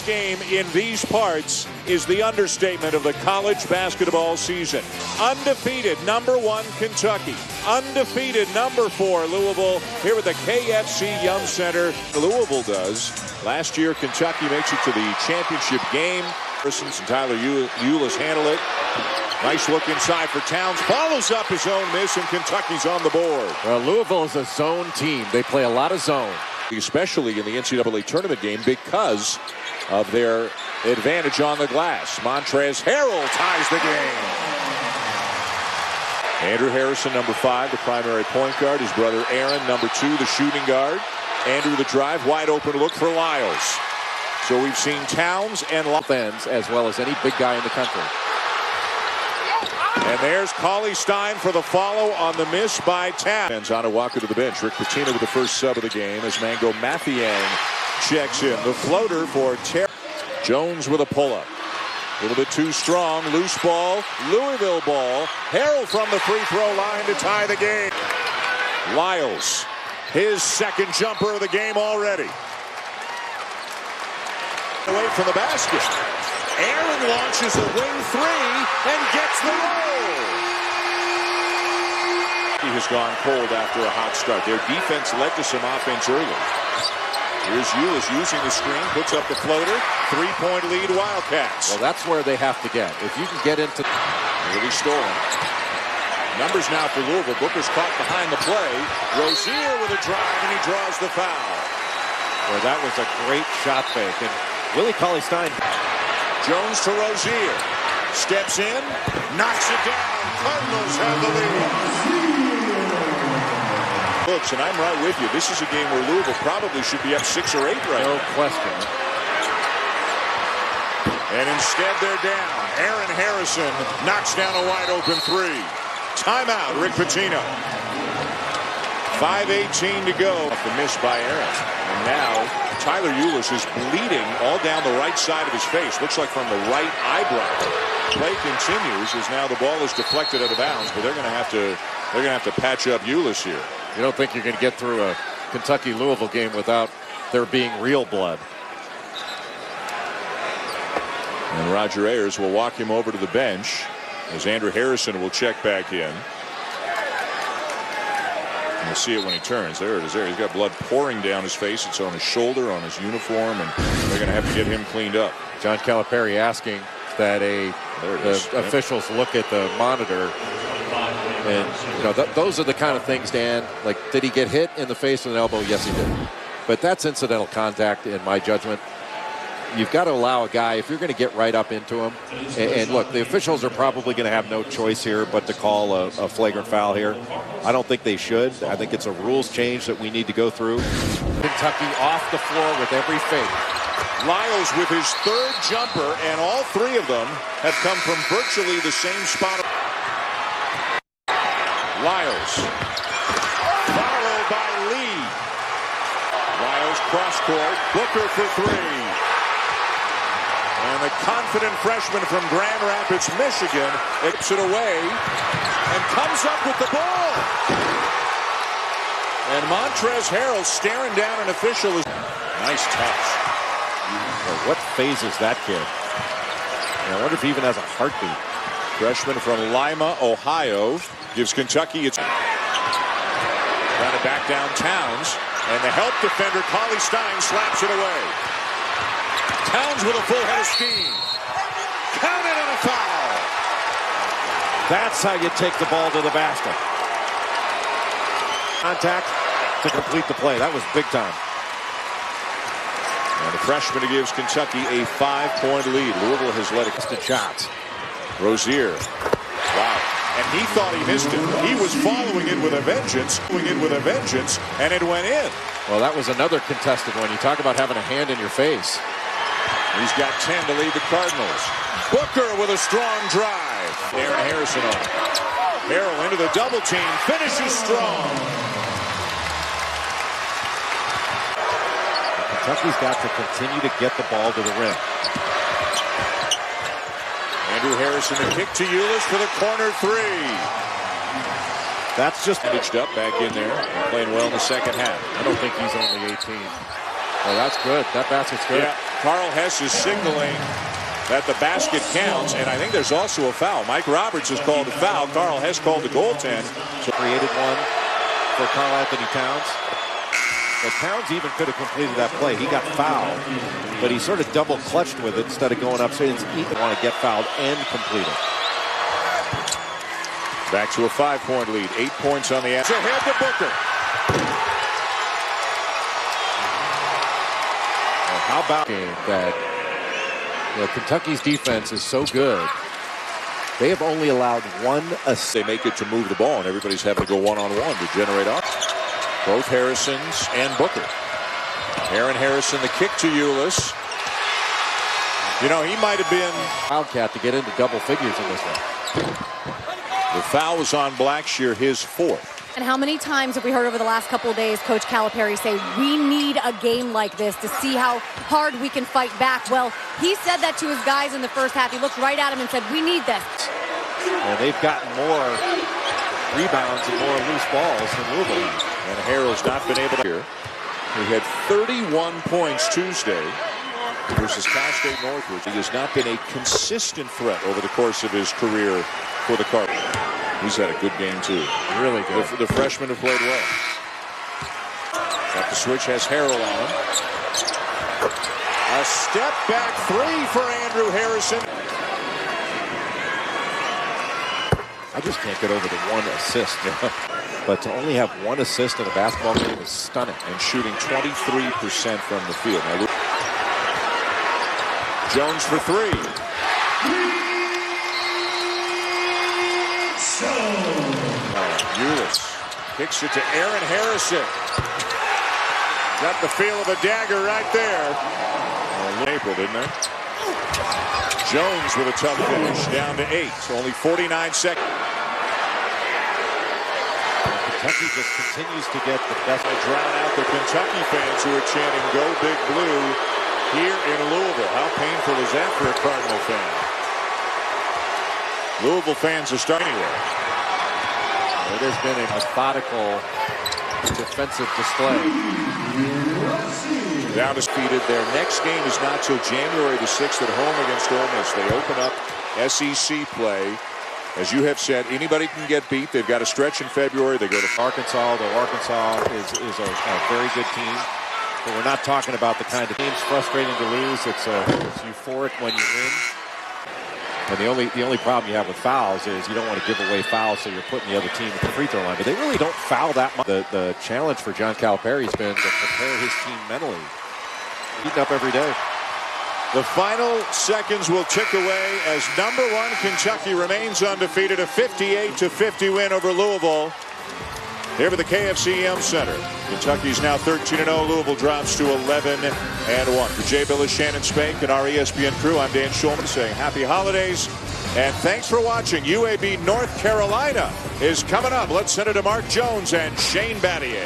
game in these parts is the understatement of the college basketball season. Undefeated #1 Kentucky. Undefeated #4 Louisville here at the KFC Yum Center. Louisville does. Last year Kentucky makes it to the championship game. Parsons and Tyler Ulis handle it. Nice look inside for Towns. Follows up his own miss, and Kentucky's on the board. Well, Louisville is a zone team. They play a lot of zone. Especially in the NCAA tournament game because of their advantage on the glass. Montrezl Harrell ties the game. Andrew Harrison, #5, the primary point guard. His brother Aaron, #2, the shooting guard. Andrew the drive, wide open look for Lyles. So we've seen Towns and Offense as well as any big guy in the country. And there's Cauley Stein for the follow on the miss by Towns. On a walker to the bench. Rick Pitino with the first sub of the game as Mango Mathiang checks in. The floater for Terry. Jones with a pull-up. A little bit too strong. Loose ball. Louisville ball. Harrell from the free throw line to tie the game. Lyles. His second jumper of the game already. Away from the basket. Aaron launches a wing three and gets the roll. He has gone cold after a hot start. Their defense led to some offense early. Here's Ulis using the screen, puts up the floater. 3-point lead Wildcats. Well, that's where they have to get. If you can get into... Really stolen. Numbers now for Louisville. Booker's caught behind the play. Rozier with a drive, and he draws the foul. Well, that was a great shot fake. And Willie Cauley-Stein... Jones to Rozier. Steps in. Knocks it down. Cardinals have the lead. Looks, and I'm right with you. This is a game where Louisville probably should be up 6 or 8 right now. No question. And instead they're down. Aaron Harrison knocks down a wide open three. Timeout, Rick Pitino. 5:18 to go. The miss by Aaron. And now Tyler Ulis is bleeding all down the right side of his face. Looks like from the right eyebrow. Play continues as now the ball is deflected out of bounds, but they're going to have to patch up Ulis here. You don't think you're going to get through a Kentucky-Louisville game without there being real blood. And Roger Ayers will walk him over to the bench as Andrew Harrison will check back in. We'll see it when he turns. There it is. There, he's got blood pouring down his face. It's on his shoulder, on his uniform, and they're going to have to get him cleaned up. John Calipari asking that the officials look at the monitor, and you know those are the kind of things, Dan. Like, did he get hit in the face with an elbow? Yes, he did. But that's incidental contact, in my judgment. You've got to allow a guy, if you're going to get right up into him, and look, the officials are probably going to have no choice here but to call a flagrant foul here. I don't think they should. I think it's a rules change that we need to go through. Kentucky off the floor with every fake. Lyles with his third jumper, and all three of them have come from virtually the same spot. Lyles. Followed by Lee. Lyles cross court. Booker for three. And the confident freshman from Grand Rapids, Michigan, tips it away and comes up with the ball. And Montrezl Harrell staring down an official. Nice touch. Well, what phases that kid? I wonder if he even has a heartbeat. Freshman from Lima, Ohio, gives Kentucky its... Trying to back down Towns, and the help defender, Cauley Stein, slaps it away. Towns with a full head of steam. Counted on a foul. That's how you take the ball to the basket. Contact to complete the play. That was big time. And the freshman gives Kentucky a 5-point lead. Louisville has led a shots. Rozier. Wow. And he thought he missed it. He was following it with a vengeance. And it went in. Well, that was another contested one. You talk about having a hand in your face. He's got 10 to lead the Cardinals. Booker with a strong drive. Aaron Harrison on. Harrell into the double team. Finishes strong. Kentucky's got to continue to get the ball to the rim. Andrew Harrison, a kick to Ulis for the corner three. That's just pitched up back in there. Playing well in the second half. I don't think he's only 18. Well, that's good. That basket's good. Yeah. Carl Hess is signaling that the basket counts, and I think there's also a foul. Mike Roberts has called a foul. Carl Hess called the goaltend. So created one for Karl Anthony Towns. But Towns even could have completed that play. He got fouled, but he sort of double clutched with it instead of going upstairs. He want to get fouled and complete it. Back to a 5-point lead. 8 points on the edge. Ahead to Booker. Well, how about that? You know, Kentucky's defense is so good. They have only allowed one assist. They make it to move the ball, and everybody's having to go one-on-one to generate up. Both Harrisons and Booker. Aaron Harrison, the kick to Ulis. You know, he might have been Wildcat to get into double figures in this one. The foul was on Blackshear, his 4th. And how many times have we heard over the last couple of days Coach Calipari say, we need a game like this to see how hard we can fight back? Well, he said that to his guys in the first half. He looked right at him and said, we need this. And they've gotten more rebounds and more loose balls than Louisville. And Harrell's not been able to here. He had 31 points Tuesday versus Cal State Northridge. He has not been a consistent threat over the course of his career for the Cardinals. He's had a good game, too. Really good. The freshmen have played well. Got the switch, has Harrell on him. A step back 3 for Andrew Harrison. I just can't get over the one assist. But to only have one assist in a basketball game is stunning. And shooting 23% from the field. Now, Jones for 3. Ulis kicks it to Aaron Harrison. Got the feel of a dagger right there. April, didn't they? Jones with a tough finish, down to 8. Only 49 seconds. Kentucky just continues to get the best. They drown out the Kentucky fans who are chanting "Go Big Blue" here in Louisville. How painful is that for a Cardinal fan? Louisville fans are starting anywhere. It has been a methodical defensive display. Down defeated. Their next game is not till January the 6th at home against Ole Miss. They open up SEC play. As you have said, anybody can get beat. They've got a stretch in February. They go to Arkansas, though Arkansas is a very good team. But we're not talking about the kind of teams frustrating to lose. It's euphoric when you win. And the only problem you have with fouls is you don't want to give away fouls, so you're putting the other team at the free throw line. But they really don't foul that much. The challenge for John Calipari has been to prepare his team mentally. Heating up every day. The final seconds will tick away as #1 Kentucky remains undefeated. A 58-50 win over Louisville here at the KFC Center. Kentucky's now 13-0. Louisville drops to 11-1. For Jay Billis, Shannon Spank, and our ESPN crew, I'm Dan Schulman saying happy holidays and thanks for watching. UAB North Carolina is coming up. Let's send it to Mark Jones and Shane Battier.